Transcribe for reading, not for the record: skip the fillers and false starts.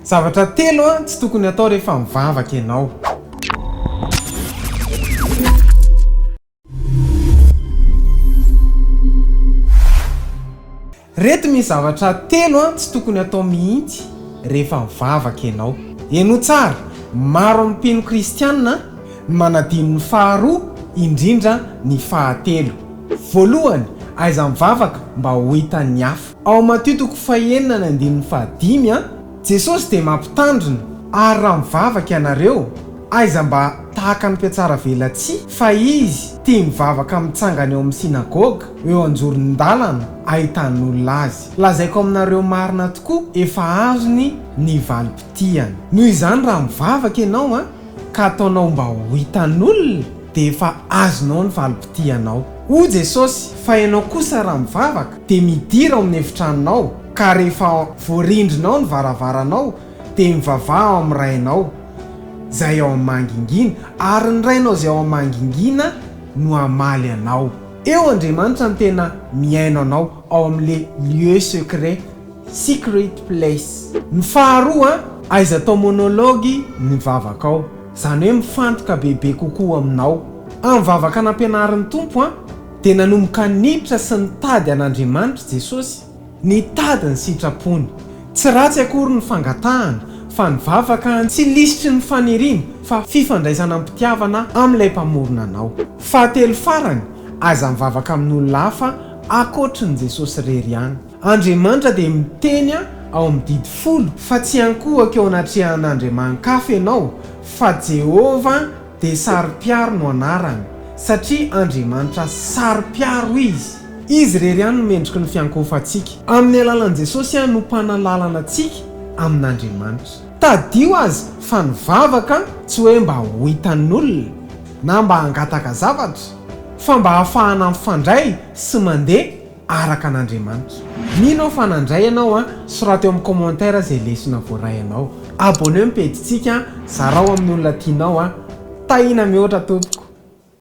Zavatra telo tsy tokony atao rehefa mivavaka ianao. Reto misy zavatra telo tsy tokony atao mihintsy rehefa mivavaka ianao. Henoy Tsara, Maro amin'ny mpino Kristiana, manadino ny faha indrindra ny fahatelo. Voalohany, aiza mivavaka mba ho hitan'ny hafa. Ao Matio 9:15 Jesosy dia mampitandrina, ary raha mivavaka ianareo, aiza mba tahaka ny mpiatsara velatsihy fa izy tia mivavaka mitsangana eo amin'ny sinagoga, eo anjoron-dalana, ahitan'olona azy. Lazaiko aminareo marina tokoa, efa azony ny valim-potihany. Noho izany raha mivavaka ianao ka ataonao mba ho hitan'olona, dia efa azonao ny valim-potihanao. Hoy Jesosy, fa ianao kosa raha mivavaka dia midira ao amin'ny efitranonao, ka rehefa voarindrinao ny varavaranao dia mivavaha ao amin'ny rainao izay ao amin'ny mangingina, ary ny rainao izay ao amin'ny mangingina no hamaly anao. Eo Andriamanitra ny tena miaino anao ao amin'le lieu secret, secret place. Ny faharoa, aiza atao monology ny vavakao, izany hoe mifantoka bebe kokoa aminao. Amin'ny vavaka nampianarin'ny Tompo dia nanomboka niditra sy nitady an'Andriamanitra Jesosy, nitady ny sitrapony. Tsy ratsy akory ny fangatahana, fa ny vavaka tsy lisitry ny faniriana, fa fifandraisana am-pitiavana amin'ilay mpamorona anao. Fahatelo farany, aiza mivavaka amin'olona hafa akoatrin'i Jesosy rery ihany. Andriamanitra dia miteny ao amin'ny didy 10 fa tsy ankohaka eo anatrehan'Andriamankafy ianao, fa Jehova dia sari-piaro no anarany, satria Andriamanitra sari-piaro izy. Izy rery ihany no mendriky ny fiankofantsika. Amin'ny alalan'i Jesosy no mpanalalana antsika amin'Andriamanitra. Tadio azy fa ny vavaka tsy hoe mba ho hitan'olona na mba hangataka zavatra, fa mba hahafahana mifandray sy mandeha araka an'Andriamanitra. Mino fa nandray ianao Soraty eo amin'ny commentaire izay lesona voarahinao. Abonneo amin'ny page-tsika, zarao amin'ny olona tianao, tahina mihoatra tompoko.